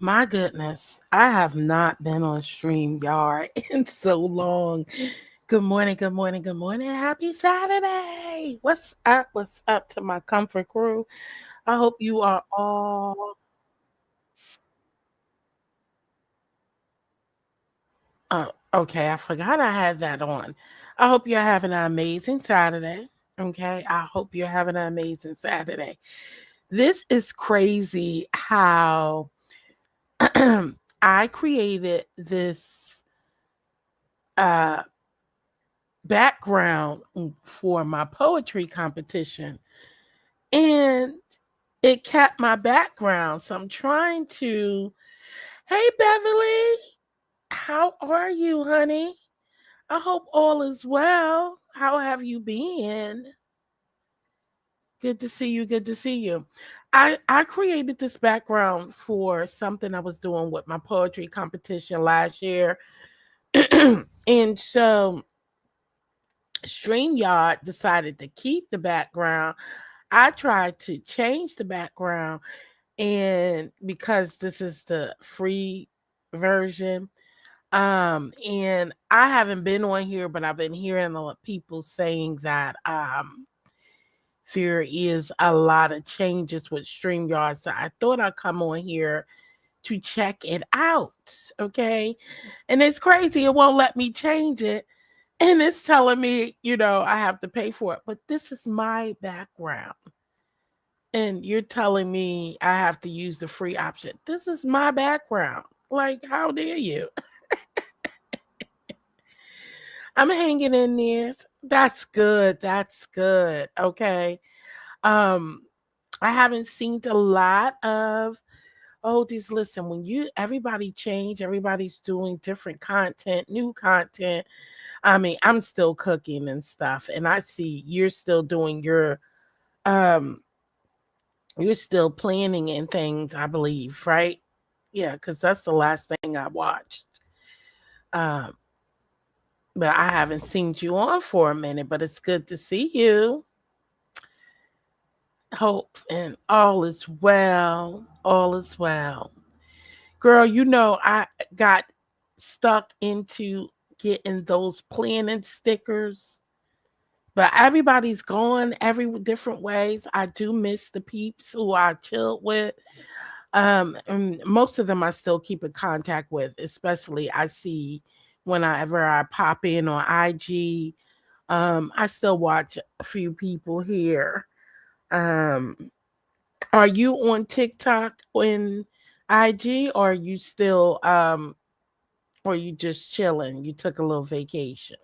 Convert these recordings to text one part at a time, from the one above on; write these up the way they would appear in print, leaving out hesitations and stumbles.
My goodness, I have not been on StreamYard in so long. Good morning, good morning, good morning. Happy Saturday. What's up? What's up to my comfort crew? I hope you are all okay. I forgot I had that on. I hope you're having an amazing Saturday. Okay. I hope you're having an amazing Saturday. This is crazy how I created this uh background for my poetry competition and it kept my background. So I'm trying to, hey Beverly, how are you, honey? I hope all is well. How have you been? Good to see you. Good to see you. I created this background for something I was doing with my poetry competition last year. And so StreamYard decided to keep the background. I tried to change the background, and because this is the free version, and I haven't been on here, but I've been hearing a lot of people saying that there is a lot of changes with StreamYard. So I thought I'd come on here to check it out. Okay. And it's crazy, it won't let me change it. And it's telling me, I have to pay for it. But this is my background. And you're telling me I have to use the free option. This is my background. Like, how dare you? I'm hanging in there. That's good. That's good. Okay. Um, I haven't seen a lot of these listen, when you everybody change, everybody's doing different content, new content. I mean, I'm still cooking and stuff, and I see you're still doing your um you're still planning and things, I believe, right? Yeah, because that's the last thing I watched. Um, but I haven't seen you on for a minute, but it's good to see you. Hope and all is well. All is well. Girl, I got stuck into getting those planning stickers, but everybody's gone every different ways. I do miss the peeps who I chilled with. And most of them I still keep in contact with, especially I see whenever I pop in on IG. I still watch a few people here. Um, are you on TikTok and IG, or are you still or you just chilling? You took a little vacation?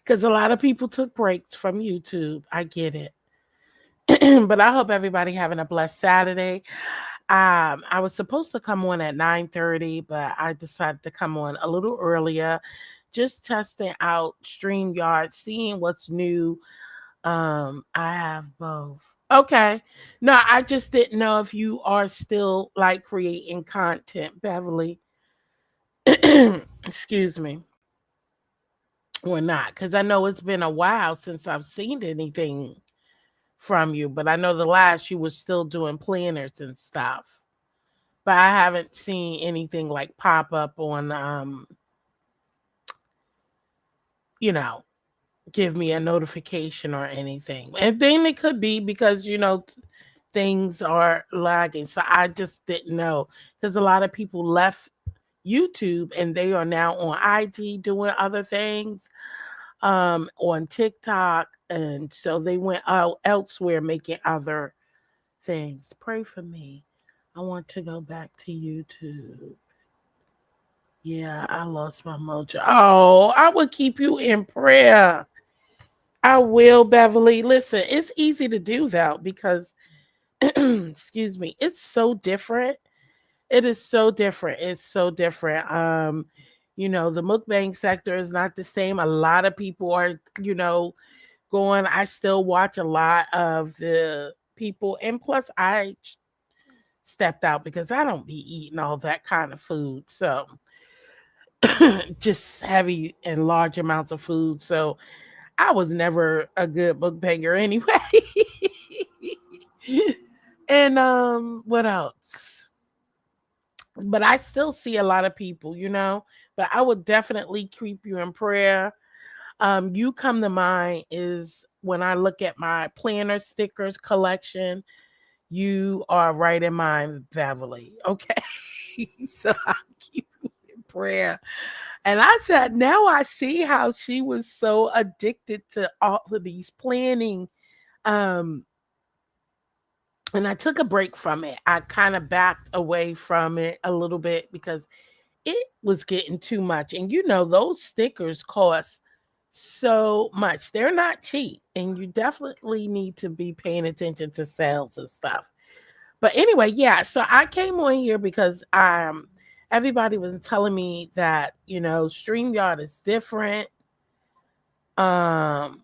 Because a lot of people took breaks from YouTube. I get it. But I hope everybody having a blessed Saturday. I was supposed to come on at 9:30, but I decided to come on a little earlier, just testing out StreamYard, seeing what's new. I have both. Okay. No, I just didn't know if you are still like creating content, Beverly. Excuse me. Or not, because I know it's been a while since I've seen anything from you, but I know the last you was still doing planners and stuff. But I haven't seen anything like pop up on you know, give me a notification or anything. And then it could be because, things are lagging. So I just didn't know because a lot of people left YouTube and they are now on IG doing other things, on TikTok. And so they went out elsewhere making other things. Pray for me. I want to go back to YouTube. Yeah, I lost my mojo. Oh, I will keep you in prayer. I will, Beverly. Listen, it's easy to do though because, excuse me, it's so different. It is so different. It's so different. The mukbang sector is not the same. A lot of people are, going. I still watch a lot of the people, and plus, I stepped out because I don't be eating all that kind of food. So, just heavy and large amounts of food. So, I was never a good mukbanger anyway. And what else? But I still see a lot of people, but I would definitely keep you in prayer. You come to mind is when I look at my planner stickers collection. You are right in mind, Beverly. Okay. So I keep you in prayer. And I said, now I see how she was so addicted to all of these planning. Um, and I took a break from it. I kind of backed away from it a little bit because it was getting too much. And those stickers cost so much. They're not cheap. And you definitely need to be paying attention to sales and stuff. But anyway, yeah, so I came on here because everybody was telling me that, StreamYard is different. And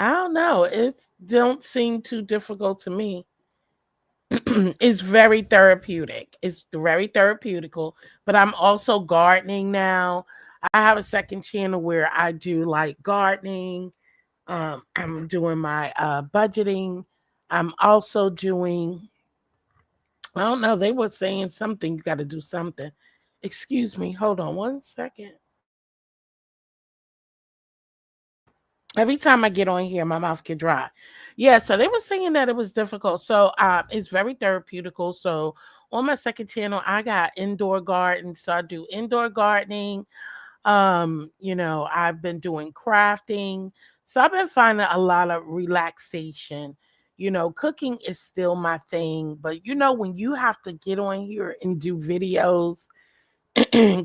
I don't know, it don't seem too difficult to me. It's very therapeutic. It's very therapeutical, but I'm also gardening now. I have a second channel where I do like gardening. I'm doing my budgeting. I'm also doing, I don't know, they were saying something, you got to do something. Excuse me, hold on one second. Every time I get on here, my mouth get dry. Yeah, so they were saying that it was difficult. So it's very therapeutical. So on my second channel, I got indoor garden. So I do indoor gardening. I've been doing crafting. So I've been finding a lot of relaxation. Cooking is still my thing, but when you have to get on here and do videos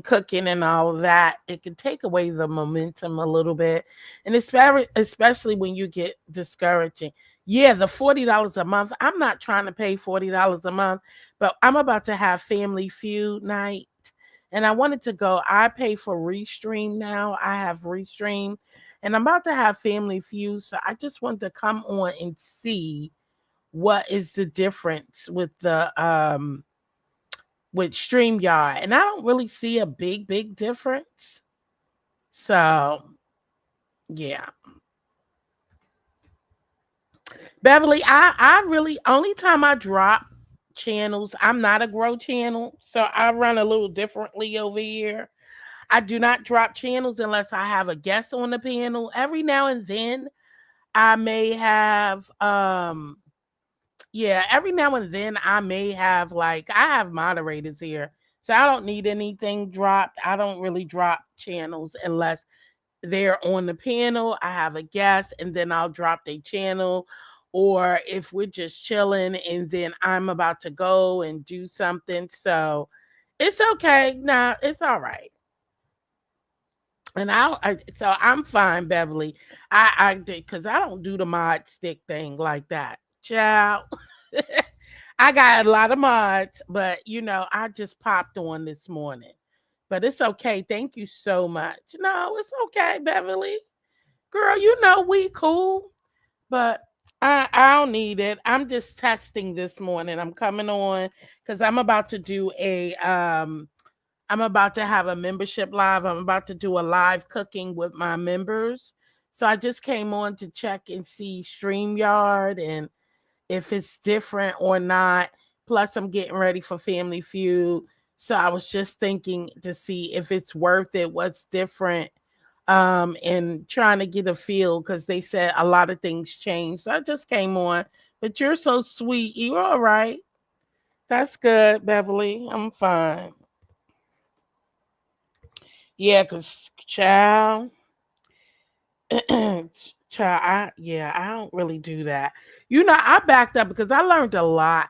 cooking and all of that, it can take away the momentum a little bit. And it's especially when you get discouraging. Yeah, the $40 a month. I'm not trying to pay $40 a month, but I'm about to have Family Feud night. And I wanted to go. I pay for Restream now. I have Restream. And I'm about to have Family Feud. So I just wanted to come on and see what is the difference with StreamYard, and I don't really see a big difference. So, yeah. Beverly, I really, only time I drop channels, I'm not a grow channel, so I run a little differently over here. I do not drop channels unless I have a guest on the panel. Every now and then I may have yeah, every now and then I may have, like, I have moderators here. So I don't need anything dropped. I don't really drop channels unless they're on the panel. I have a guest and then I'll drop their channel. Or if we're just chilling and then I'm about to go and do something. So it's okay. No, it's all right. And so I'm fine, Beverly. I did, because I don't do the mod stick thing like that. Ciao. I got a lot of mods, but I just popped on this morning. But it's okay. Thank you so much. No, it's okay, Beverly. Girl, we cool. But I don't need it. I'm just testing this morning. I'm coming on because I'm about to have a membership live. I'm about to do a live cooking with my members. So I just came on to check and see StreamYard and if it's different or not. Plus, I'm getting ready for Family Feud. So I was just thinking to see if it's worth it, what's different, and trying to get a feel because they said a lot of things changed. So I just came on. But you're so sweet. You're all right. That's good, Beverly. I'm fine. Yeah, because child, child, I don't really do that. I backed up because I learned a lot.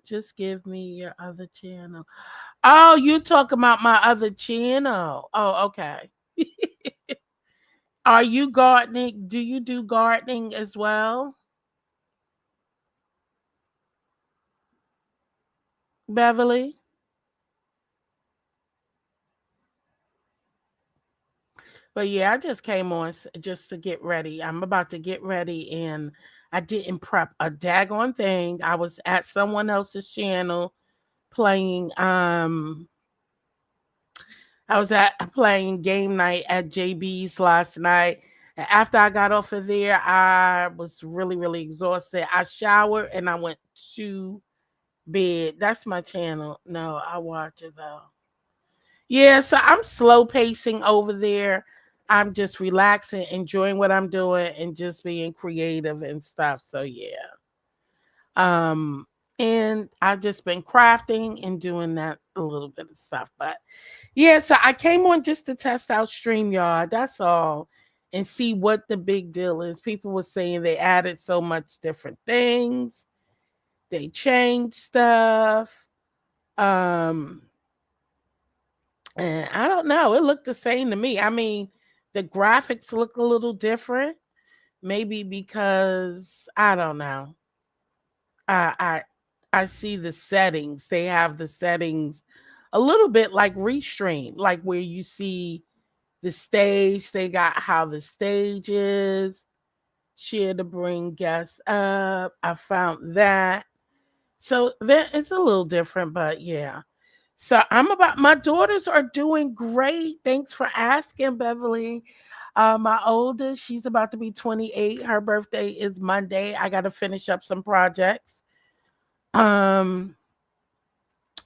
Just give me your other channel. Oh, you talking about my other channel. Oh, okay. Are you gardening? Do you do gardening as well, Beverly? But yeah, I just came on just to get ready. I'm about to get ready and I didn't prep a daggone thing. I was at someone else's channel playing I was at playing game night at JB's last night. And after I got off of there, I was really, really exhausted. I showered and I went to Bed. That's my channel. No, I watch it though. Yeah, so I'm slow pacing over there. I'm just relaxing, enjoying what I'm doing, and just being creative and stuff. So yeah. Um, and I've just been crafting and doing that a little bit of stuff. But yeah, so I came on just to test out StreamYard. That's all. And see what the big deal is. People were saying they added so much different things. They changed stuff. Um, and I don't know. It looked the same to me. I mean, the graphics look a little different. Maybe because I don't know. I I I see the settings. They have the settings a little bit like Restream, like where you see the stage. They got how the stage is. Share to bring guests up. I found that. So that it's a little different, but yeah. So I'm about my daughters are doing great. Thanks for asking, Beverly. My oldest, she's about to be 28. Her birthday is Monday. I got to finish up some projects. Um,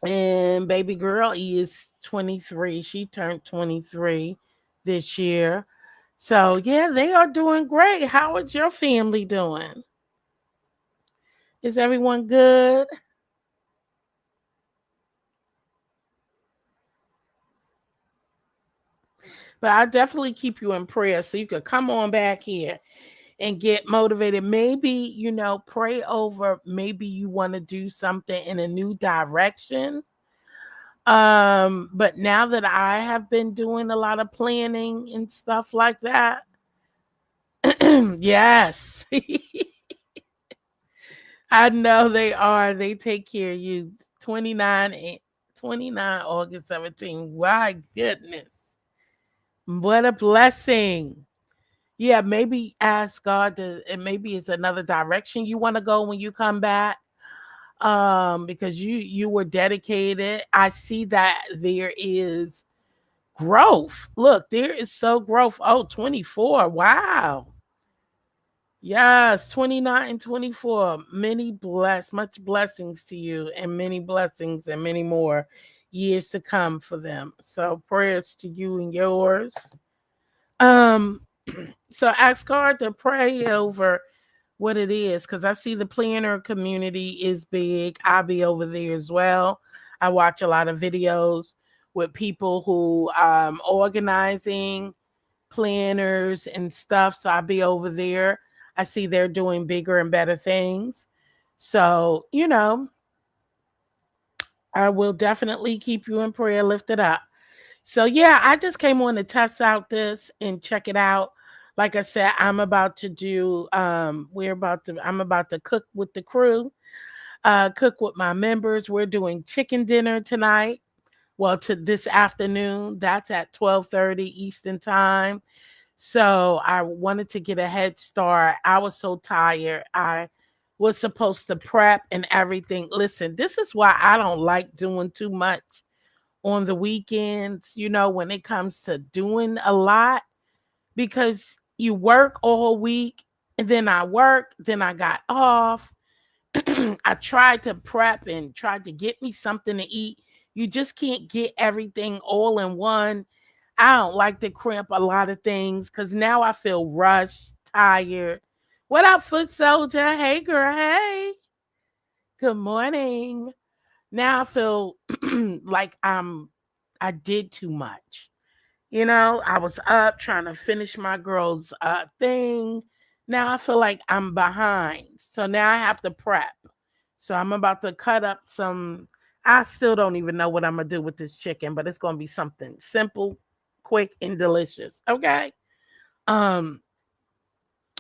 and baby girl is 23. She turned 23 this year. So yeah, they are doing great. How is your family doing? Is everyone good? But I definitely keep you in prayer so you could come on back here and get motivated. Maybe, pray over, maybe you want to do something in a new direction. But now that I have been doing a lot of planning and stuff like that, yes. I know they are. They take care of you. 29 August 17. My goodness. What a blessing. Yeah, maybe ask God to, and maybe it's another direction you want to go when you come back. Because you were dedicated. I see that there is growth. Look, there is so growth. Oh, 24. Wow. Yes, 29 and 24. Much blessings to you, and many blessings and many more years to come for them. So prayers to you and yours. Um, so ask God to pray over what it is, because I see the planner community is big. I'll be over there as well. I watch a lot of videos with people who organizing planners and stuff. So I'll be over there. I see they're doing bigger and better things. So, I will definitely keep you in prayer lifted up. So yeah, I just came on to test out this and check it out. Like I said, I'm about to cook with the crew, cook with my members. We're doing chicken dinner tonight. Well, to this afternoon. That's at 12:30 Eastern time. So I wanted to get a head start. I was so tired. I was supposed to prep and everything. Listen, this is why I don't like doing too much on the weekends, when it comes to doing a lot, because you work all week and then I work, then I got off. I tried to prep and tried to get me something to eat. You just can't get everything all in one. I don't like to cramp a lot of things because now I feel rushed, tired. What up, foot soldier? Hey, girl. Hey. Good morning. Now I feel like I did too much. I was up trying to finish my girl's thing. Now I feel like I'm behind. So now I have to prep. So I'm about to cut up some. I still don't even know what I'm going to do with this chicken, but it's going to be something simple, quick, and delicious. Okay. Um,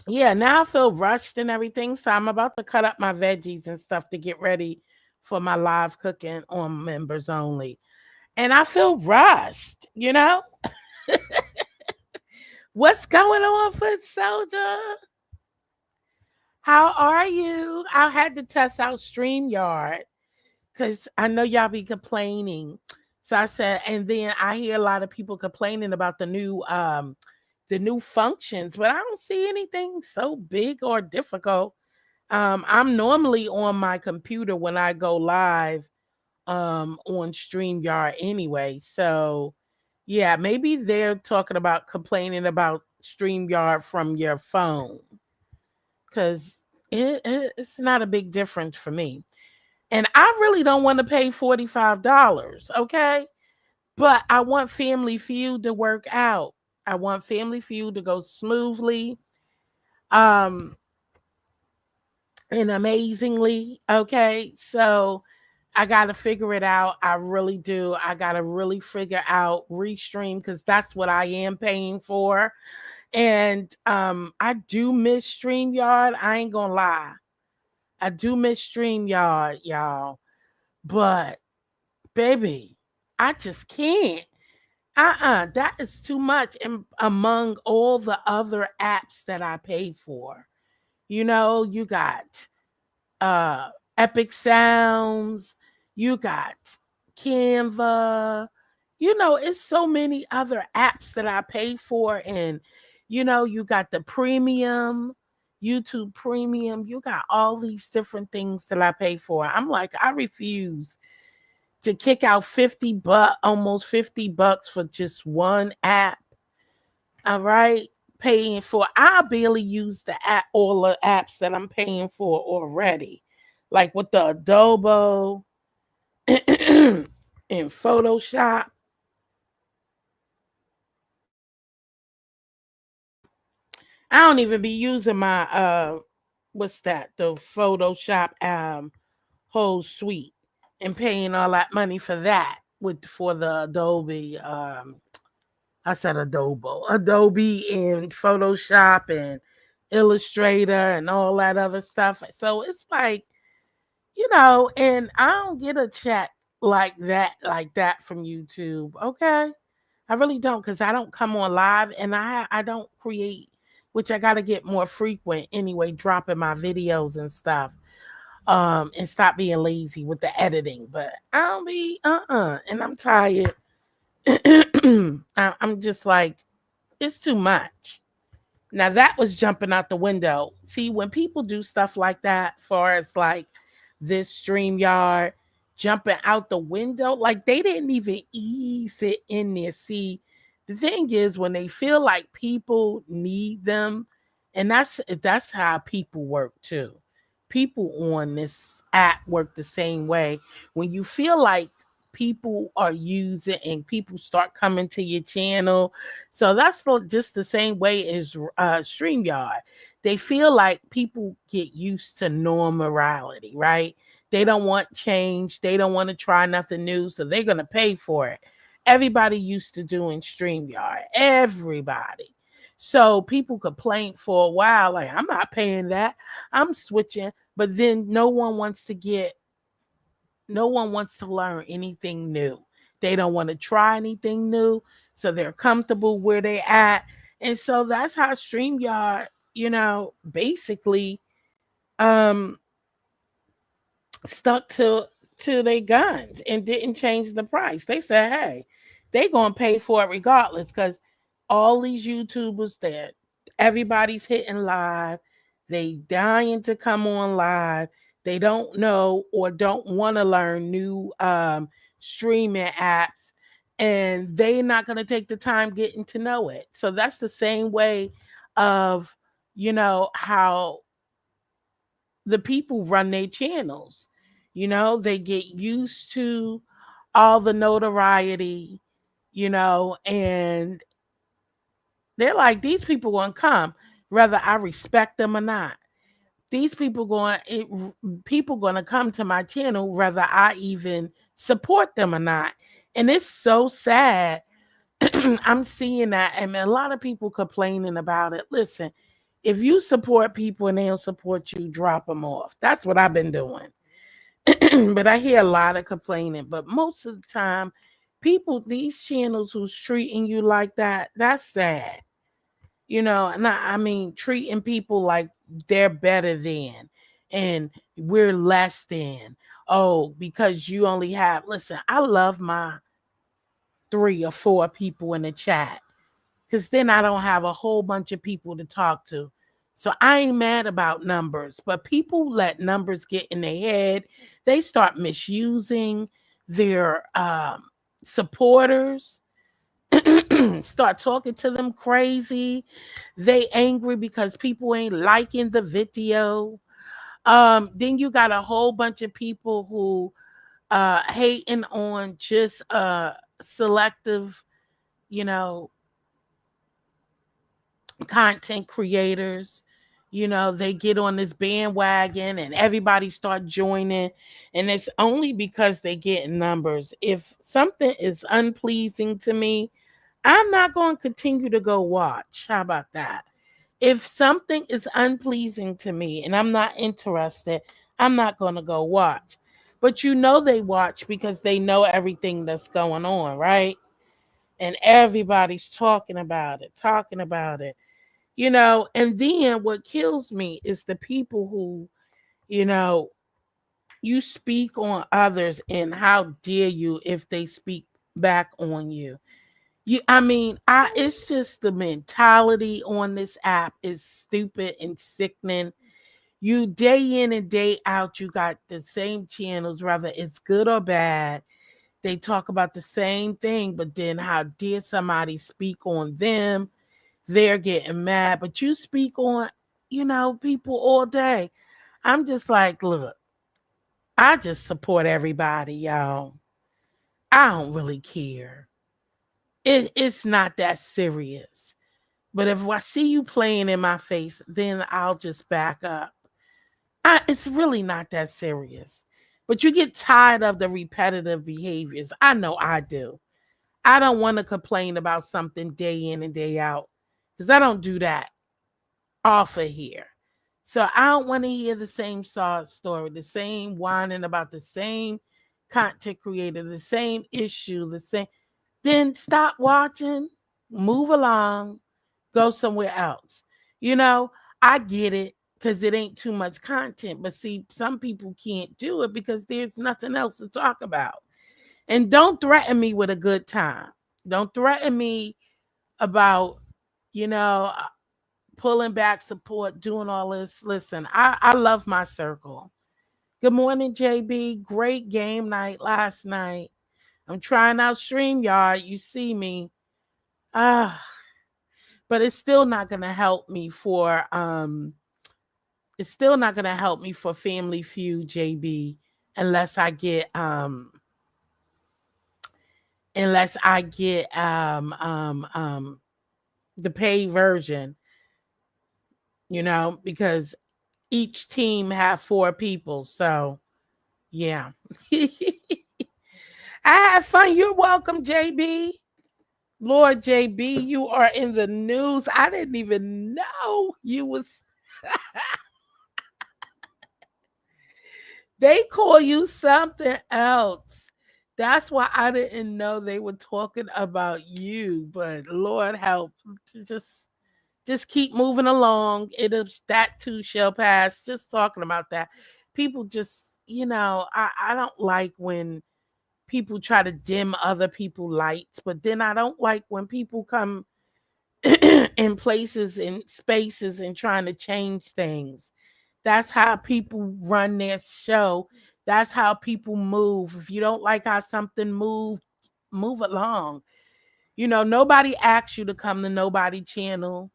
yeah, now I feel rushed and everything. So I'm about to cut up my veggies and stuff to get ready for my live cooking on members only. And I feel rushed. What's going on, foot soldier? How are you? I had to test out StreamYard because I know y'all be complaining. So I said, and then I hear a lot of people complaining about the new functions, but I don't see anything so big or difficult. I'm normally on my computer when I go live on StreamYard anyway. So yeah, maybe they're talking about complaining about StreamYard from your phone because it's not a big difference for me. And I really don't want to pay $45, okay? But I want Family Feud to work out. I want Family Feud to go smoothly um and amazingly, okay? So I got to figure it out. I really do. I got to really figure out Restream cuz that's what I am paying for. And I do miss StreamYard. I ain't going to lie. I do miss StreamYard, y'all. But baby, I just can't. That is too much among all the other apps that I pay for. You know, you got uh Epic Sounds, you got Canva. You know, it's so many other apps that I pay for, and you know, you got the premium, YouTube premium, you got all these different things that I pay for. I'm like, I refuse to kick out 50 bucks, almost $50 for just one app. All right. Paying for, I barely use the app, all the apps that I'm paying for already. Like with the Adobe and Photoshop. I don't even be using my what's that? The Photoshop whole suite and paying all that money for that with for the Adobe I said Adobe and Photoshop and Illustrator and all that other stuff. So it's like, you know, and I don't get a check like that from YouTube. Okay. I really don't because I don't come on live and I don't create, which I gotta get more frequent anyway, dropping my videos and stuff. And stop being lazy with the editing. But I don't be and I'm tired. I'm just like, it's too much. Now that was jumping out the window. See, when people do stuff like that, far as like this StreamYard jumping out the window, like they didn't even ease it in there. See, the thing is when they feel like people need them, and that's how people work too. People on this app work the same way. When you feel like people are using and people start coming to your channel, so that's just the same way as StreamYard. They feel like people get used to normality, right? They don't want change. They don't want to try nothing new, so they're gonna pay for it. Everybody used to doing StreamYard. Everybody. So people complained for a while, like I'm not paying that. I'm switching, but then no one wants to learn anything new. They don't want to try anything new. So they're comfortable where they at. And so that's how StreamYard, you know, basically um stuck to their guns and didn't change the price. They said, hey, they gonna pay for it regardless because all these YouTubers there, everybody's hitting live, they dying to come on live. They don't know or don't want to learn new streaming apps, and they're not gonna take the time getting to know it. So that's the same way of, you know, how the people run their channels. You know, they get used to all the notoriety, you know, and they're like, these people gonna come, whether I respect them or not. These people people gonna come to my channel, whether I even support them or not. And it's so sad. I'm seeing that, and a lot of people complaining about it. Listen, if you support people and they don't support you, drop them off. That's what I've been doing. But I hear a lot of complaining. But most of the time, people, these channels who's treating you like that, that's sad. You know, and I mean, treating people like they're better than and we're less than. Oh, because you only have, listen, I love my 3 or 4 people in the chat because then I don't have a whole bunch of people to talk to. So I ain't mad about numbers, but people let numbers get in their head. They start misusing their supporters, start talking to them crazy. They angry because people ain't liking the video. Then you got a whole bunch of people who hating on just selective, you know, content creators. They get on this bandwagon and everybody start joining, and it's only because they get numbers. If something is unpleasing to me, I'm not going to continue to go watch. How about that? If something is unpleasing to me and I'm not interested, I'm not going to go watch. But they watch because they know everything that's going on, right? And everybody's talking about it. And then what kills me is the people who, you know, you speak on others, and how dare you if they speak back on you. It's just the mentality on this app is stupid and sickening. You day in and day out, you got the same channels, whether it's good or bad. They talk about the same thing, but then how dare somebody speak on them? They're getting mad, but you speak on, people all day. I'm just like, look, I just support everybody, y'all. I don't really care. It's not that serious. But if I see you playing in my face, then I'll just back up. It's really not that serious. But you get tired of the repetitive behaviors. I know I do. I don't want to complain about something day in and day out because I don't do that off of here. So I don't want to hear the same story, the same whining about the same content creator, the same issue, the same. Then stop watching, move along, go somewhere else. You know, I get it because it ain't too much content. But see, some people can't do it because there's nothing else to talk about. And don't threaten me with a good time. Don't threaten me about, you know, pulling back support, doing all this. Listen, I love my circle. Good morning, JB. Great game night last night. I'm trying out StreamYard. You see me. Ah, but it's still not gonna help me for Family Feud, JB, unless I get the paid version, because each team have 4 people. So yeah. I had fun. You're welcome, JB. Lord JB, you are in the news. I didn't even know you was they call you something else. That's why I didn't know they were talking about you. But Lord help, just keep moving along. That too shall pass. Just talking about that. People just, I don't like when people try to dim other people's lights, but then I don't like when people come in places and spaces and trying to change things. That's how people run their show. That's how people move. If you don't like how something moves, move along. Nobody asks you to come to nobody channel.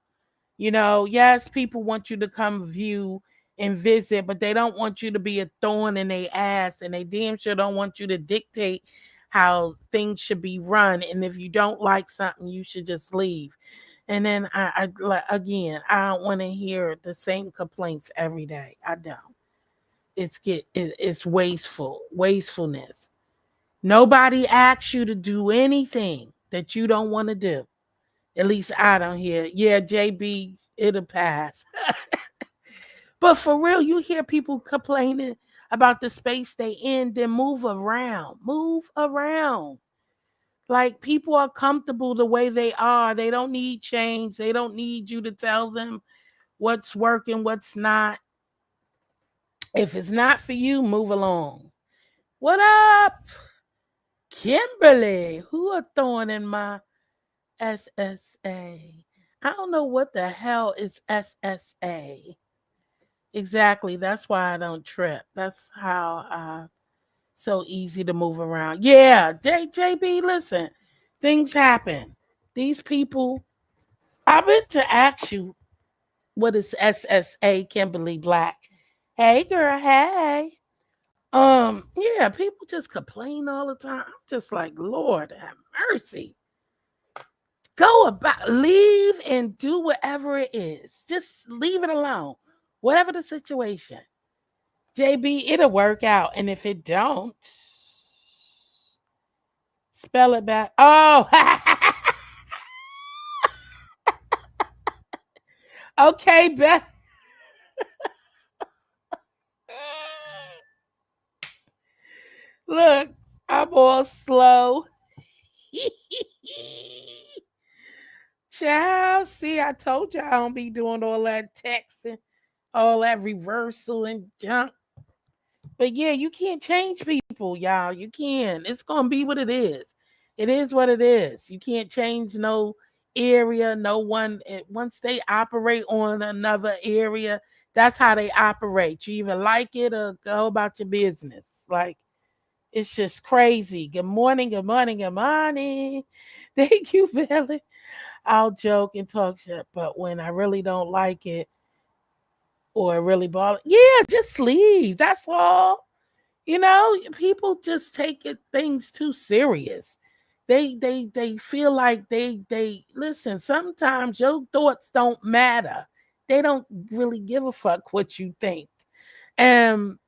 Yes, people want you to come view and visit, but they don't want you to be a thorn in their ass, and they damn sure don't want you to dictate how things should be run. And if you don't like something, you should just leave. And then again, I don't want to hear the same complaints every day. I don't. It's wastefulness. Nobody asks you to do anything that you don't want to do. At least I don't hear. Yeah, JB, it'll pass. But for real, you hear people complaining about the space they in, then move around. Move around. Like, people are comfortable the way they are. They don't need change. They don't need you to tell them what's working, what's not. If it's not for you, move along. What up, Kimberly? Who are throwing in my SSA? I don't know what the hell is SSA. Exactly. That's why I don't trip. That's how so easy to move around. Yeah, JB, listen. Things happen. These people, I meant to ask you what is SSA, Kimberly Black. Hey girl, hey. Yeah, people just complain all the time. I'm just like, Lord have mercy. Go about, leave and do whatever it is. Just leave it alone. Whatever the situation. JB, it'll work out. And if it don't, spell it back. Oh, okay, Beth. Look, I'm all slow. Child, see, I told you I don't be doing all that texting, all that reversal and junk. But yeah, you can't change people, y'all. You can. It's gonna be what it is. It is what it is. You can't change no area, no one. Once they operate on another area, that's how they operate. You either like it or go about your business. Like it's just crazy. Good morning, good morning, good morning. Thank you, Billy. I'll joke and talk shit, but when I really don't like it or it really bother, yeah, just leave. That's all. People just take things too serious. They feel like they listen. Sometimes your thoughts don't matter. They don't really give a fuck what you think. Um,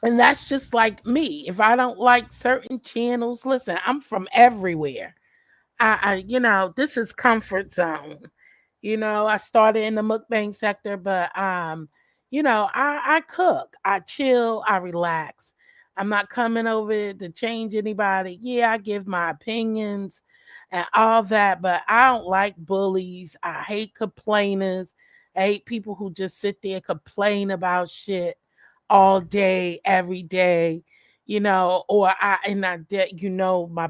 and that's just like me. If I don't like certain channels, listen, I'm from everywhere. This is comfort zone. I started in the mukbang sector, but I cook, I chill, I relax. I'm not coming over to change anybody. Yeah, I give my opinions and all that, but I don't like bullies. I hate complainers. I hate people who just sit there and complain about shit all day, every day. My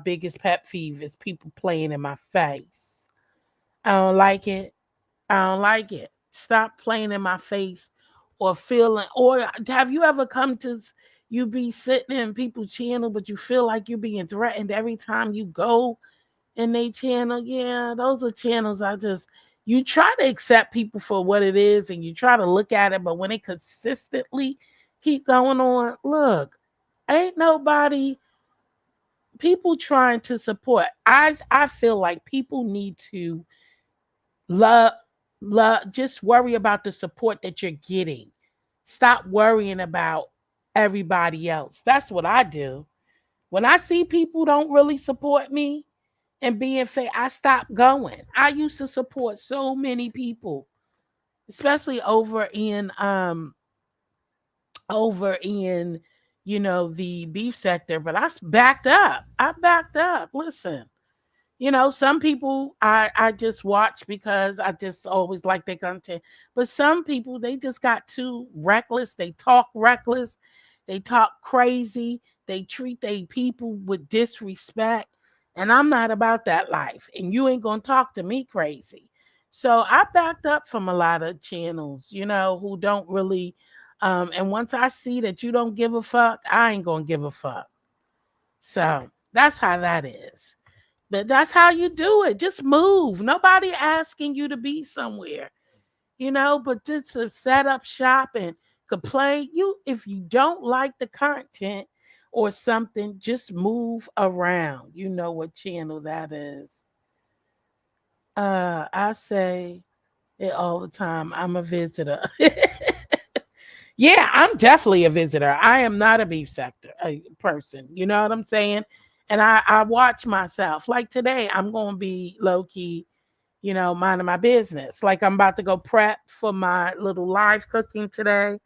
biggest pet peeve is people playing in my face. I don't like it. I don't like it. Stop playing in my face or feeling, or have you ever come to you be sitting in people's channel, but you feel like you're being threatened every time you go in their channel? Yeah, those are channels you try to accept people for what it is and you try to look at it, but when it consistently keep going on, look, ain't nobody people trying to support. I feel like people need to love just worry about the support that you're getting. Stop worrying about everybody else. That's what I do. When I see people don't really support me and being fair, I stop going. I used to support so many people, especially over in the beef sector, but backed up. I backed up. Listen, some people I just watch because I just always like their content. But some people, they just got too reckless. They talk reckless. They talk crazy. They treat their people with disrespect. And I'm not about that life. And you ain't gonna talk to me crazy. So I backed up from a lot of channels, who don't really and once I see that you don't give a fuck, I ain't gonna give a fuck. So that's how that is. But that's how you do it. Just move. Nobody asking you to be somewhere, but just to set up shop and complain. If you don't like the content or something, just move around. You know what channel that is. I say it all the time. I'm a visitor. Yeah, I'm definitely a visitor. I am not a beef sector person. You know what I'm saying? And I watch myself. Like today, I'm going to be low key, minding my business. Like I'm about to go prep for my little live cooking today.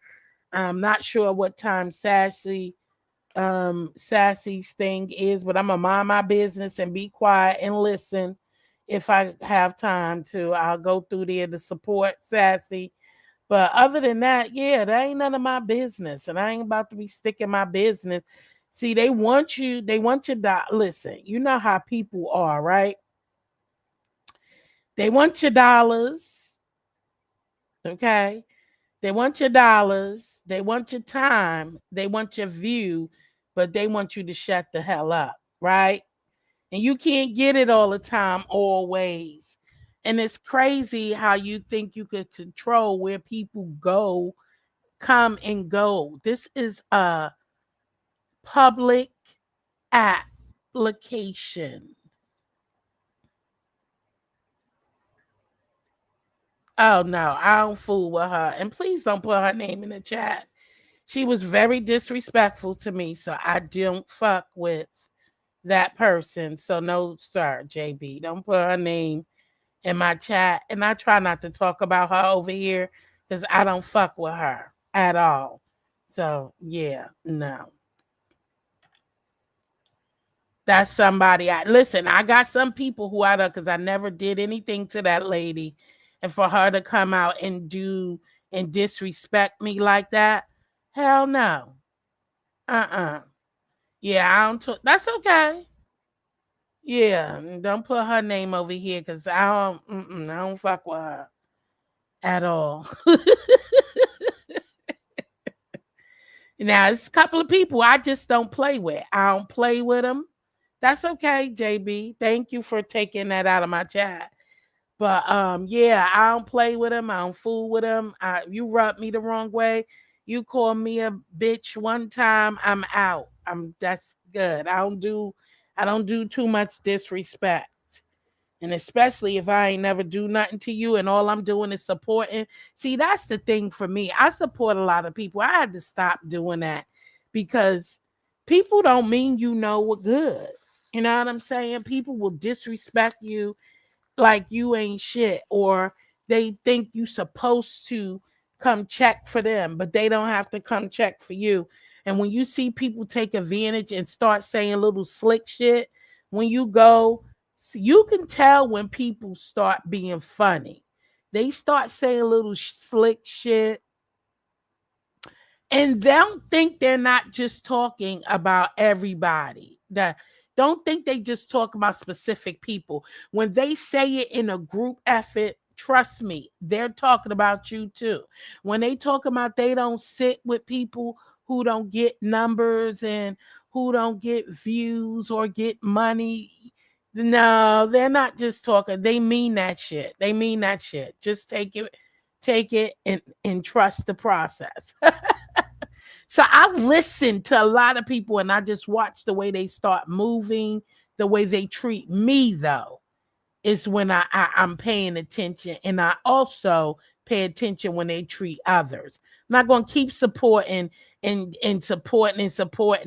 I'm not sure what time Sassy's thing is, but I'm gonna mind my business and be quiet and listen. If I have time to, I'll go through there to support Sassy. But other than that, yeah, that ain't none of my business. And I ain't about to be sticking my business. See, they want you to listen, you know how people are, right? They want your dollars. Okay. They want your dollars. They want your time. They want your view, but they want you to shut the hell up. Right. And you can't get it all the time, always. And it's crazy how you think you could control where people go, come and go. This is a public application. Oh no, I don't fool with her. And please don't put her name in the chat. She was very disrespectful to me, so I don't fuck with that person. So no, sir, JB. Don't put her name in my chat. And I try not to talk about her over here because I don't fuck with her at all. So yeah, no. That's somebody I listen. I got some people who I don't because I never did anything to that lady. And for her to come out and do and disrespect me like that, hell no. Yeah, I don't that's okay. Yeah, don't put her name over here because I don't fuck with her at all. Now, it's a couple of people I just don't play with. I don't play with them. That's okay, JB. Thank you for taking that out of my chat. But yeah, I don't play with them. I don't fool with them. You rub me the wrong way. You call me a bitch one time, I'm out. That's good. I don't do too much disrespect. And especially if I ain't never do nothing to you and all I'm doing is supporting. See, that's the thing for me. I support a lot of people. I had to stop doing that because people don't mean you know what good. You know what I'm saying? People will disrespect you like you ain't shit, or they think you supposed to come check for them, but they don't have to come check for you. And when you see people take advantage and start saying little slick shit, when you go, you can tell when people start being funny. They start saying little slick shit and don't think they're not just talking about everybody. That don't think they just talk about specific people. When they say it in a group effort, trust me, they're talking about you too. When they talk about they don't sit with people who don't get numbers and who don't get views or get money. No, they're not just talking. They mean that shit. They mean that shit. Just take it and trust the process. So I listen to a lot of people and I just watch the way they start moving, the way they treat me, though, is when I'm paying attention. And I also pay attention when they treat others. I'm not going to keep supporting and supporting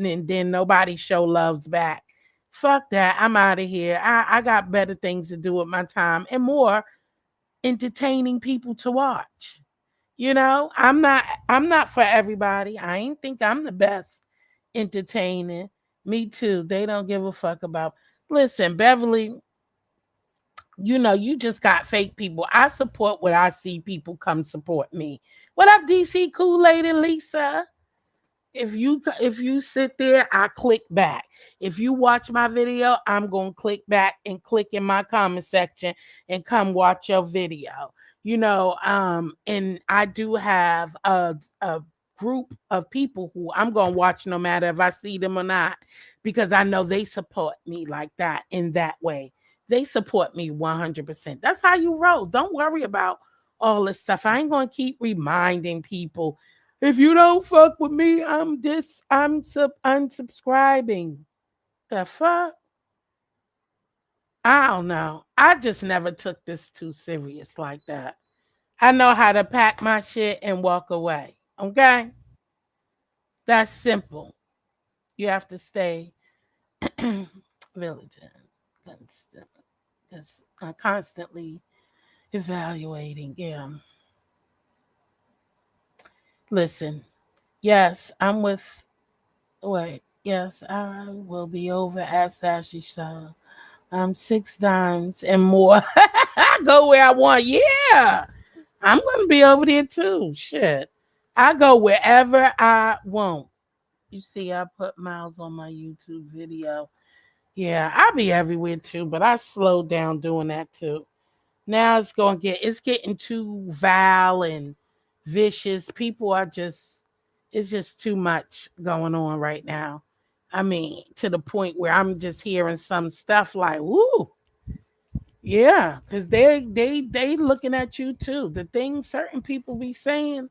and then nobody show loves back. Fuck that. I'm out of here. I got better things to do with my time and more entertaining people to watch. I'm not for everybody. I ain't think I'm the best entertaining. Me too. They don't give a fuck about. Listen, Beverly, you just got fake people. I support what I see people come support me. What up, DC Kool-Aid and Lisa? If you sit there, I click back. If you watch my video, I'm gonna click back and click in my comment section and come watch your video. And I do have a group of people who I'm gonna watch no matter if I see them or not, because I know they support me like that in that way. They support me 100%. That's how you roll. Don't worry about all this stuff. I ain't gonna keep reminding people if you don't fuck with me, unsubscribing. The fuck? I don't know. I just never took this too serious like that. I know how to pack my shit and walk away. Okay? That's simple. You have to stay vigilant, constantly evaluating. Yeah. Listen. Yes, I'm with. Wait. Yes, I will be over at Sashi Shaw. I'm 6 times and more. I go where I want. Yeah. I'm gonna be over there too. Shit. I go wherever I want. You see, I put miles on my YouTube video. Yeah, I'll be everywhere too, but I slowed down doing that too. Now it's getting too vile and vicious. People are just it's just too much going on right now. I mean, to the point where I'm just hearing some stuff like, "Woo, yeah," because they looking at you too. The things certain people be saying,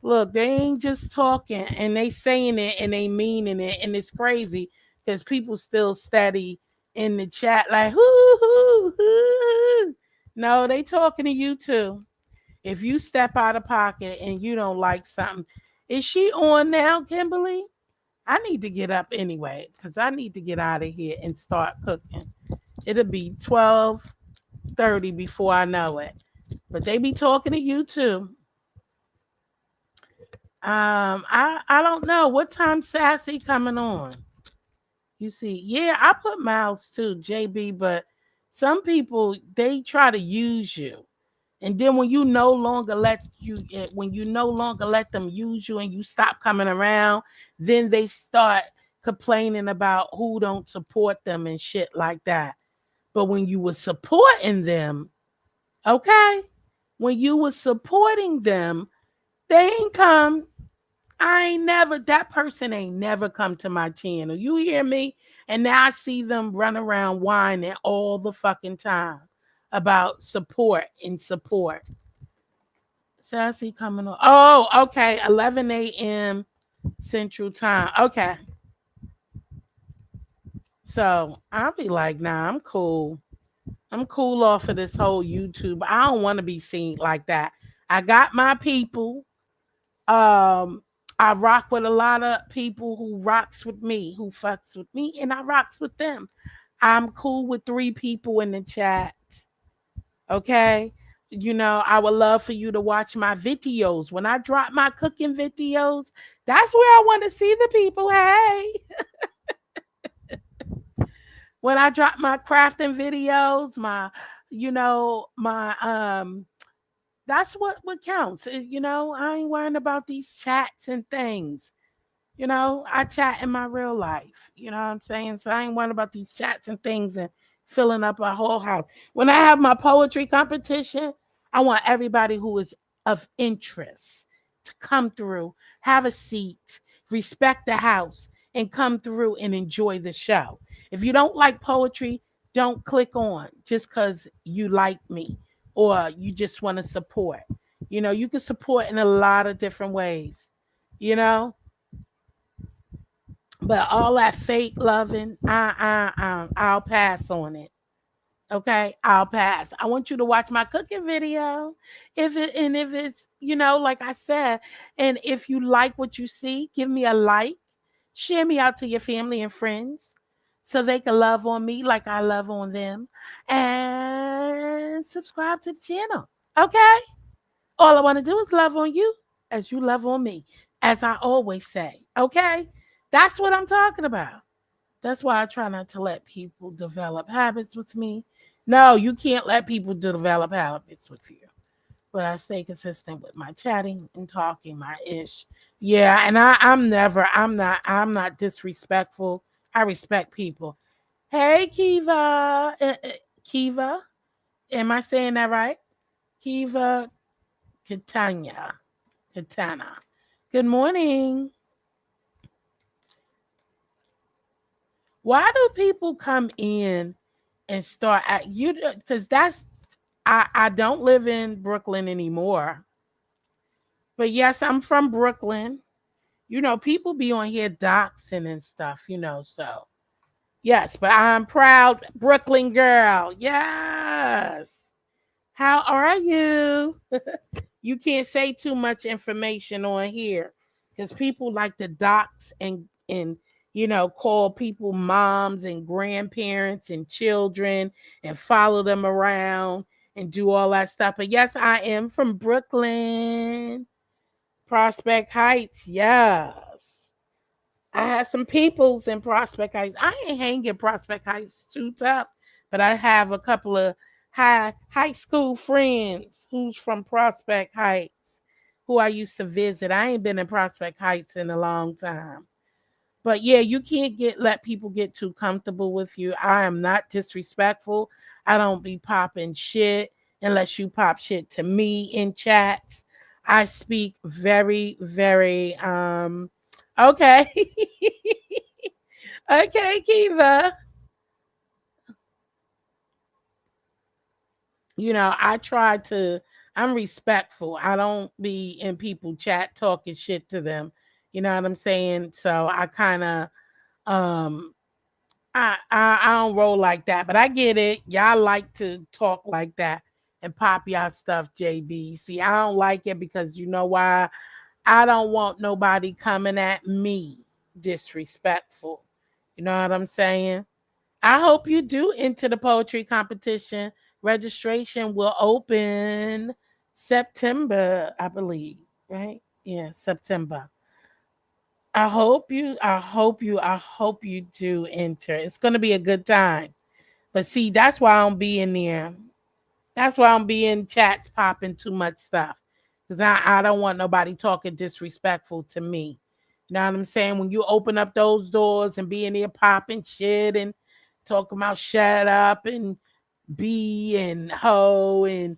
look, they ain't just talking and they saying it and they meaning it, and it's crazy because people still steady in the chat like, hoo hoo hoo. No, they talking to you too. If you step out of pocket and you don't like something, is she on now, Kimberly? I need to get up anyway because I need to get out of here and start cooking. It'll be 12:30 before I know it. But they be talking to you too. I don't know what time Sassy coming on. You see, yeah, I put mouths too, JB, but some people they try to use you. And then when you no longer let them use you and you stop coming around, then they start complaining about who don't support them and shit like that. But when you were supporting them, okay, when you were supporting them, they ain't come. I ain't never, that person ain't never come to my channel. You hear me? And now I see them run around whining all the fucking time about support and support. Sassy coming on. Oh, okay. 11 a.m. Central Time. Okay. So I'll be like, nah, I'm cool. I'm cool off of this whole YouTube. I don't want to be seen like that. I got my people. Um, I rock with a lot of people who rocks with me, who fucks with me, and I rocks with them. I'm cool with 3 people in the chat. Okay. I would love for you to watch my videos. When I drop my cooking videos, that's where I want to see the people. Hey. When I drop my crafting videos, my that's what counts. I ain't worrying about these chats and things. I chat in my real life. You know what I'm saying? So I ain't worrying about these chats and things and filling up a whole house. When I have my poetry competition, I want everybody who is of interest to come through, have a seat, respect the house, and come through and enjoy the show. If you don't like poetry, don't click on just because you like me or you just want to support. You can support in a lot of different ways. You know, but all that fake loving, I'll pass on it. Okay, I'll pass. I want you to watch my cooking video. If it's, like I said, and if you like what you see, give me a like, share me out to your family and friends so they can love on me like I love on them. And subscribe to the channel. Okay? All I want to do is love on you as you love on me, as I always say. Okay? That's what I'm talking about. That's why I try not to let people develop habits with me. No, you can't let people develop habits with you. But I stay consistent with my chatting and talking, my ish. Yeah, and I'm not disrespectful. I respect people. Hey, Kiva. Kiva. Am I saying that right? Kiva Katana. Good morning. Why do people come in and start at you? Because I don't live in Brooklyn anymore. But yes, I'm from Brooklyn. People be on here doxing and stuff, so yes, but I'm proud Brooklyn girl. Yes. How are you? You can't say too much information on here because people like to dox and call people moms and grandparents and children and follow them around and do all that stuff. But yes, I am from Brooklyn, Prospect Heights. Yes. I have some peoples in Prospect Heights. I ain't hanging Prospect Heights too tough, but I have a couple of high school friends who's from Prospect Heights who I used to visit. I ain't been in Prospect Heights in a long time. But yeah, you can't let people get too comfortable with you. I am not disrespectful. I don't be popping shit. unless you pop shit to me in chats. I speak very, very okay. Okay, Kiva. I try to, I'm respectful. I don't be in people chat talking shit to them. You know what I'm saying? So I kind of um I don't roll like that, but I get it. Y'all like to talk like that and pop y'all stuff, JB. See, I don't like it because you know why? I don't want nobody coming at me disrespectful. You know what I'm saying? I hope you do enter the poetry competition. Registration will open September, I believe, right? Yeah, September. I hope you do enter. It's gonna be a good time. But see, that's why I don't be in there. That's why I don't be in chats popping too much stuff. Because I don't want nobody talking disrespectful to me. You know what I'm saying? When you open up those doors and be in there popping shit and talking about shut up and be and ho and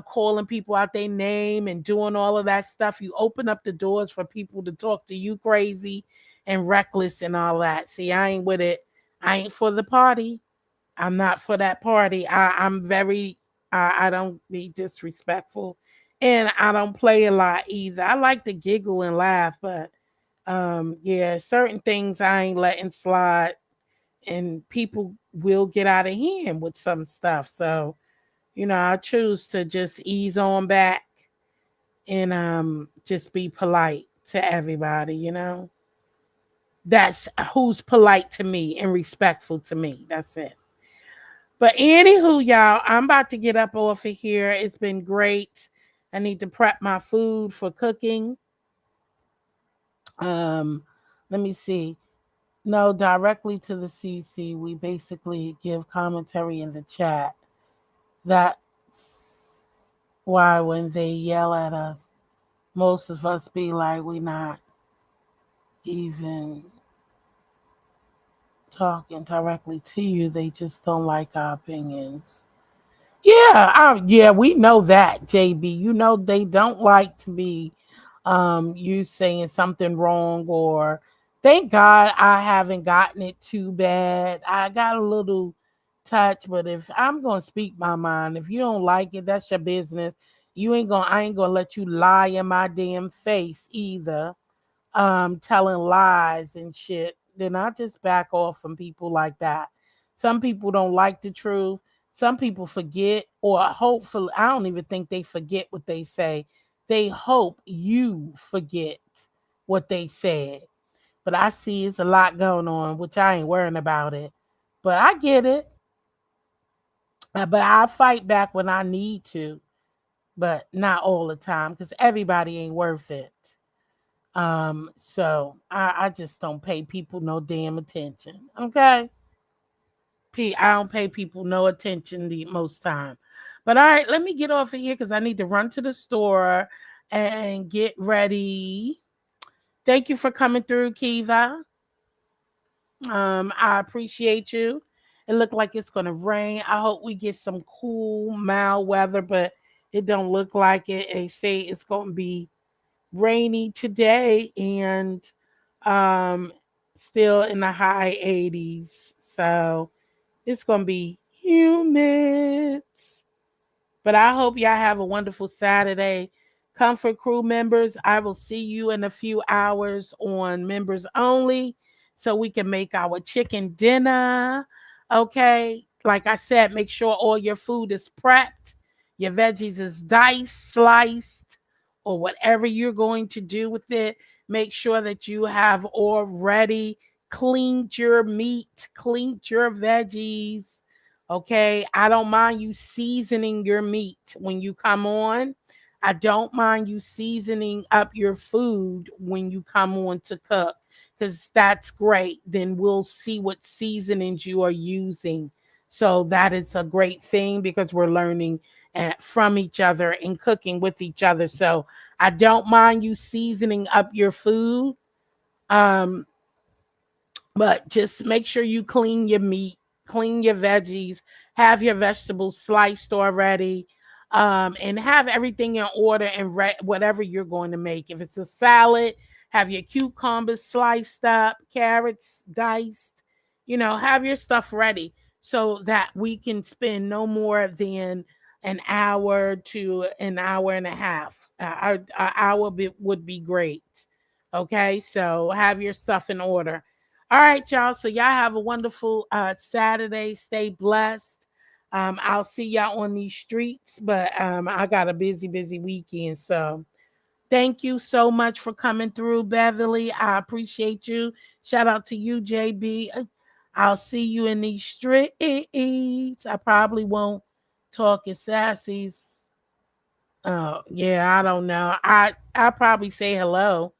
calling people out their name and doing all of that stuff, you open up the doors for people to talk to you crazy and reckless and all that. See, I ain't with it. I ain't for the party. I'm not for that party. I'm very I don't be disrespectful, and I don't play a lot either. I like to giggle and laugh, but yeah, certain things I ain't letting slide, and people will get out of hand with some stuff. So I choose to just ease on back and just be polite to everybody. That's who's polite to me and respectful to me. That's it. But anywho, y'all, I'm about to get up off of here. It's been great. I need to prep my food for cooking. Um, Let me see. No, directly to the CC. We basically give commentary in the chat. That's why when they yell at us, most of us be like, we not even talking directly to you. They just don't like our opinions. Yeah, yeah, we know that, JB. They don't like to be you saying something wrong, or thank God I haven't gotten it too bad. I got a little touch, but if I'm gonna speak my mind, if you don't like it, that's your business. I ain't gonna let you lie in my damn face either. Telling lies and shit, then I just back off from people like that. Some people don't like the truth. Some people forget, or hopefully, I don't even think they forget what they say. They hope you forget what they said. But I see it's a lot going on, which I ain't worrying about it. But I get it. But I fight back when I need to, but not all the time because everybody ain't worth it. So I just don't pay people no damn attention. Okay. I don't pay people no attention the most time. But all right, let me get off of here because I need to run to the store and get ready. Thank you for coming through, Kiva. I appreciate you. It looked like it's gonna rain. I hope we get some cool, mild weather, but it don't look like it. They say it's gonna be rainy today and um still in the high 80s. So it's going to be humid. But I hope y'all have a wonderful Saturday. Comfort Crew members, I will see you in a few hours on members only so we can make our chicken dinner. Okay. Like I said, make sure all your food is prepped, your veggies is diced, sliced, or whatever you're going to do with it. Make sure that you have already cleaned your meat, cleaned your veggies. Okay, I don't mind you seasoning your meat when you come on. I don't mind you seasoning up your food when you come on to cook because that's great. Then we'll see what seasonings you are using. So that is a great thing because we're learning from each other and cooking with each other. So I don't mind you seasoning up your food. Um, but just make sure you clean your meat, clean your veggies, have your vegetables sliced already. and have everything in order and whatever you're going to make. If it's a salad, have your cucumbers sliced up, carrots diced, have your stuff ready so that we can spend no more than an hour to an hour and a half. An hour would be great. Okay, so have your stuff in order. All right, y'all. So y'all have a wonderful Saturday. Stay blessed. I'll see y'all on these streets, but I got a busy, busy weekend. So thank you so much for coming through, Beverly. I appreciate you. Shout out to you, JB. I'll see you in these streets. I probably won't talk as sassy. Oh, yeah, I don't know. I probably say hello,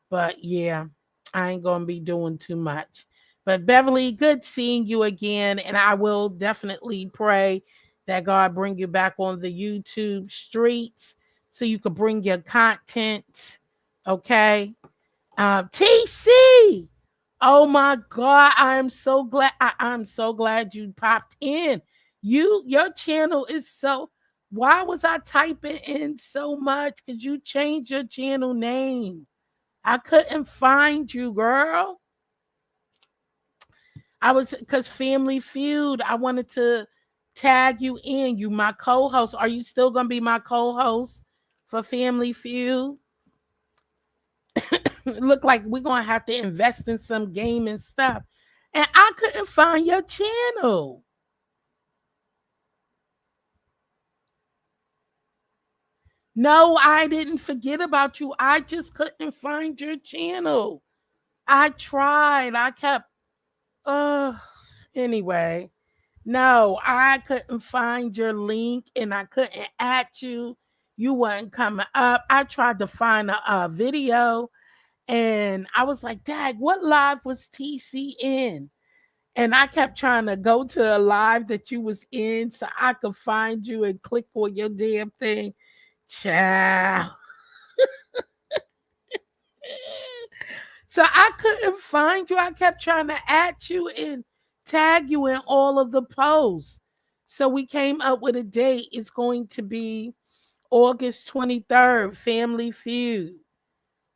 but yeah, I ain't gonna be doing too much. But Beverly, good seeing you again, and I will definitely pray that God bring you back on the YouTube streets so you could bring your content. Okay, TC. Oh my God, I'm so glad. I'm so glad you popped in. Your channel is so. Why was I typing in so much? Could you change your channel name? I couldn't find you, girl. I was because Family Feud. I wanted to tag you in. You my co-host. Are you still gonna be my co-host for Family Feud? Look like we're gonna have to invest in some gaming stuff. And I couldn't find your channel. No, I didn't forget about you. I just couldn't find your channel. I tried. I kept anyway. No, I couldn't find your link and I couldn't add you. You weren't coming up. I tried to find a video and I was like, Dad, what live was TC in? And I kept trying to go to a live that you was in so I could find you and click on your damn thing. Child. So I couldn't find you. I kept trying to add you and tag you in all of the posts. So we came up with a date. It's going to be August 23rd, Family Feud.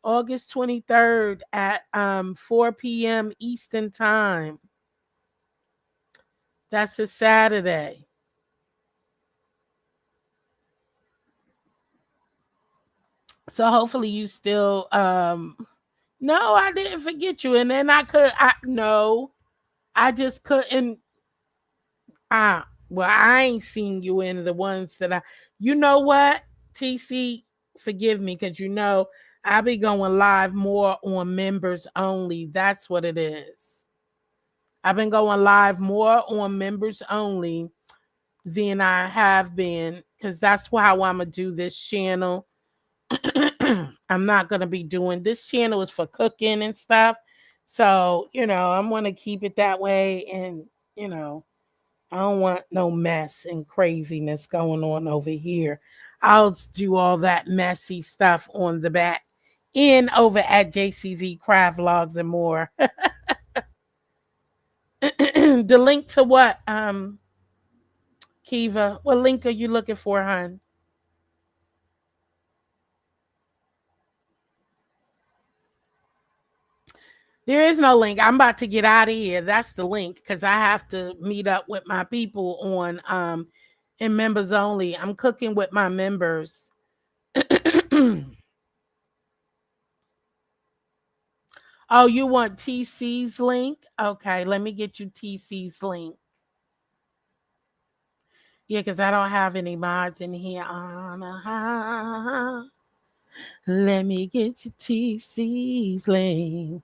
August 23rd at 4 p.m. Eastern Time. That's a Saturday. So hopefully you still no, I didn't forget you. And then I just couldn't well, I ain't seen you in the ones that you know what? TC, forgive me, because I'll be going live more on members only. That's what it is. I've been going live more on members only than I have been, because that's how I'm gonna do this channel. I'm not gonna be doing this channel is for cooking and stuff. So, I'm gonna keep it that way. And, I don't want no mess and craziness going on over here. I'll do all that messy stuff on the back end over at JCZ Craft Vlogs and more. The link to what, Kiva? What link are you looking for, hon? There is no link. I'm about to get out of here. That's the link because I have to meet up with my people on in members only. I'm cooking with my members. Oh, you want TC's link? Okay, let me get you TC's link. Yeah, because I don't have any mods in here. Let me get you TC's link.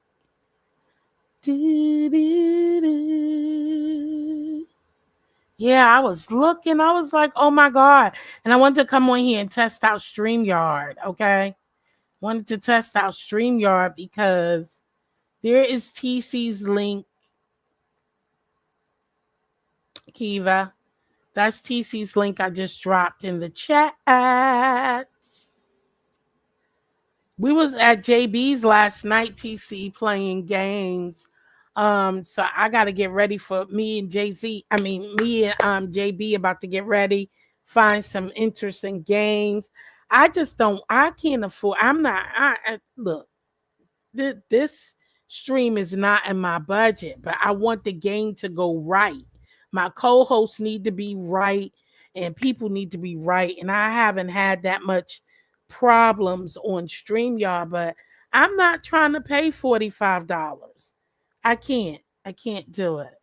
Yeah, I was looking. I was like, oh my God. And I wanted to come on here and test out StreamYard. Okay. Wanted to test out StreamYard because there is TC's link. Kiva. That's TC's link I just dropped in the chat. We was at JB's last night, TC, playing games. So I gotta get ready for me and JB about to get ready find some interesting games. I just don't. I can't afford. I'm not. Look. This stream is not in my budget, but I want the game to go right. My co-hosts need to be right, and people need to be right. And I haven't had that much problems on StreamYard, but I'm not trying to pay $45. I can't. I can't do it.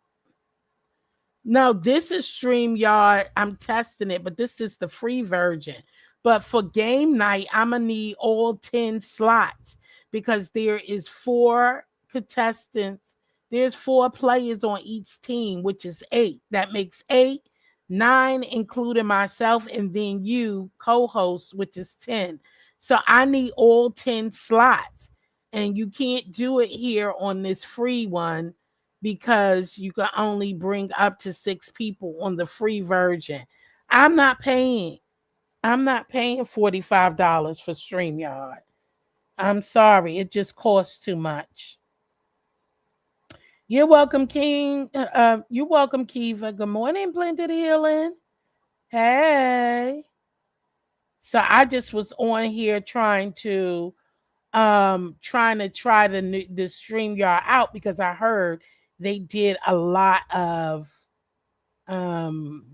No, this is StreamYard. I'm testing it, but this is the free version. But for game night, I'm gonna need all 10 slots because there is four contestants. There's four players on each team, which is eight. That makes eight, nine, including myself, and then you, co-host, which is 10. So I need all 10 slots. And you can't do it here on this free one because you can only bring up to 6 people on the free version. I'm not paying. I'm not paying $45 for StreamYard. I'm sorry. It just costs too much. You're welcome, King. You're welcome, Kiva. Good morning, Blended Healing. Hey. So I just was on here trying to try the StreamYard out because I heard they did a lot of um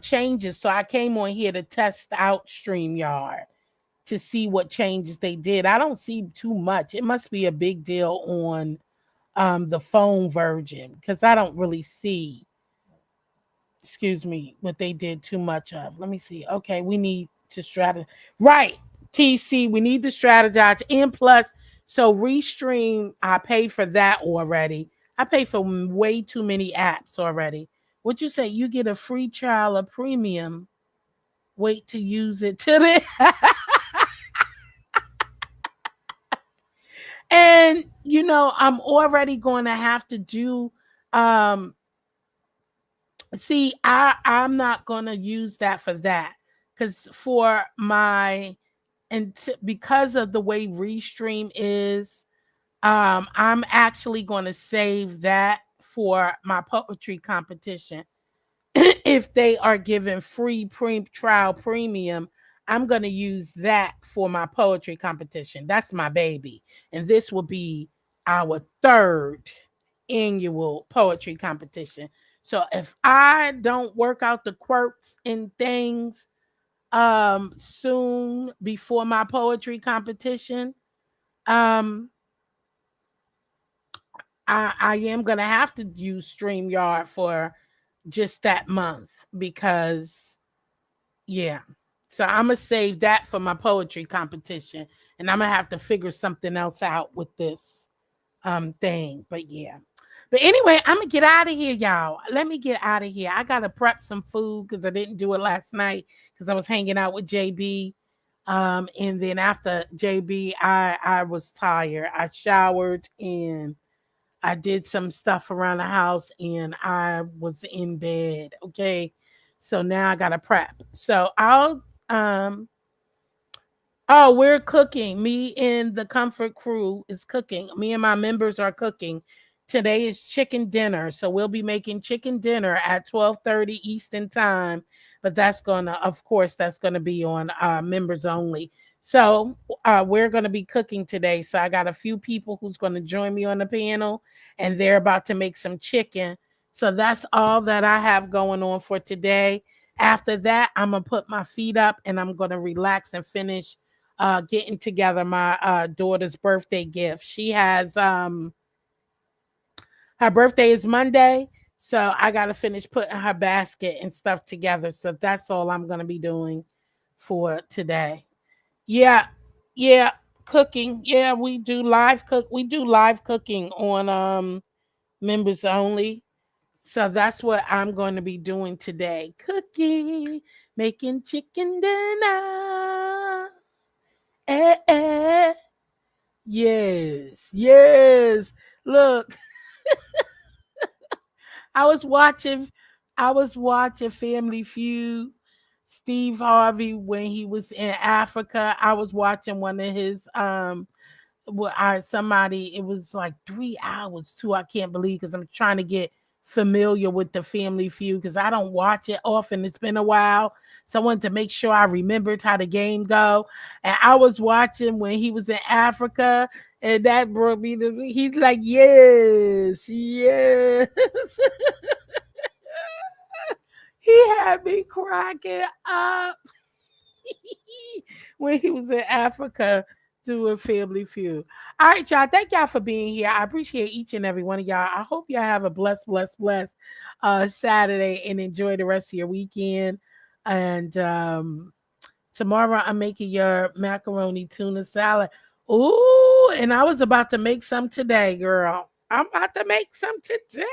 changes. So I came on here to test out StreamYard to see what changes they did. I don't see too much. It must be a big deal on the phone version because I don't really see, excuse me, what they did too much of. Let me see. Okay, we need to strategize. Right, TC, we need to strategize. And plus, so Restream, I pay for that already. I pay for way too many apps already. What you say? You get a free trial of premium. Wait to use it till it. And I'm already going to have to do see, I'm not going to use that for that cuz for my because of the way Restream is, I'm actually going to save that for my poetry competition. If they are giving free trial premium, I'm going to use that for my poetry competition. That's my baby. And this will be our third annual poetry competition. So if I don't work out the quirks and things soon before my poetry competition, um I am going to have to use StreamYard for just that month because, yeah. So I'm going to save that for my poetry competition, and I'm going to have to figure something else out with this thing. But yeah. But anyway, I'm going to get out of here, y'all. Let me get out of here. I got to prep some food because I didn't do it last night because I was hanging out with JB. And then after JB, I was tired. I showered and I did some stuff around the house and I was in bed. Okay. So now I gotta prep. So I'll oh, we're cooking. Me and the comfort crew is cooking. Me and my members are cooking. Today is chicken dinner. So we'll be making chicken dinner at 12:30 Eastern time. But of course, that's gonna be on members only. So we're gonna be cooking today. So I got a few people who's gonna join me on the panel, and they're about to make some chicken. So that's all that I have going on for today. After that, I'm gonna put my feet up and I'm gonna relax and finish getting together my daughter's birthday gift. She has her birthday is Monday, so I got to finish putting her basket and stuff together. So that's all I'm going to be doing for today. Yeah. Yeah, cooking. Yeah, we do live cook. We do live cooking on members only. So that's what I'm going to be doing today. Cooking, making chicken dinner. Eh, eh. Yes, yes. Look, I was watching, I was watching Family Feud. Steve Harvey when he was in Africa. I was watching one of his somebody. It was like 3 hours too. I can't believe because I'm trying to get familiar with the Family Feud because I don't watch it often. It's been a while. So I wanted to make sure I remembered how the game go. And I was watching when he was in Africa, and that brought me to he's like, yes, yes. He had me cracking up when he was in Africa doing Family Feud. All right, y'all. Thank y'all for being here. I appreciate each and every one of y'all. I hope y'all have a blessed Saturday and enjoy the rest of your weekend. And tomorrow I'm making your macaroni tuna salad. Ooh, and I was about to make some today, girl. I'm about to make some today.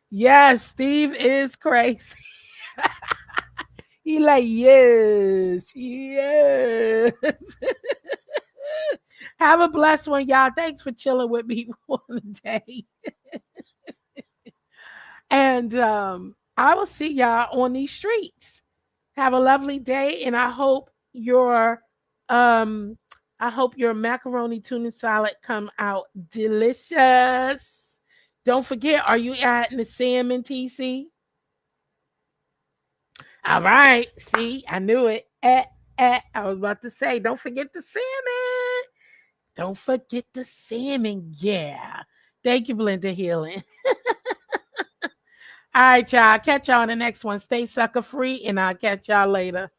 Yes, Steve is crazy. He like, yes, yes. Have a blessed one, y'all. Thanks for chilling with me for the day. And I will see y'all on these streets. Have a lovely day, and um I hope your macaroni tuna salad come out delicious. Don't forget, are you adding the salmon, TC? All right. See, I knew it. I was about to say, don't forget the salmon. Don't forget the salmon. Yeah. Thank you, Blender Healing. All right, y'all. Catch y'all on the next one. Stay sucker free, and I'll catch y'all later.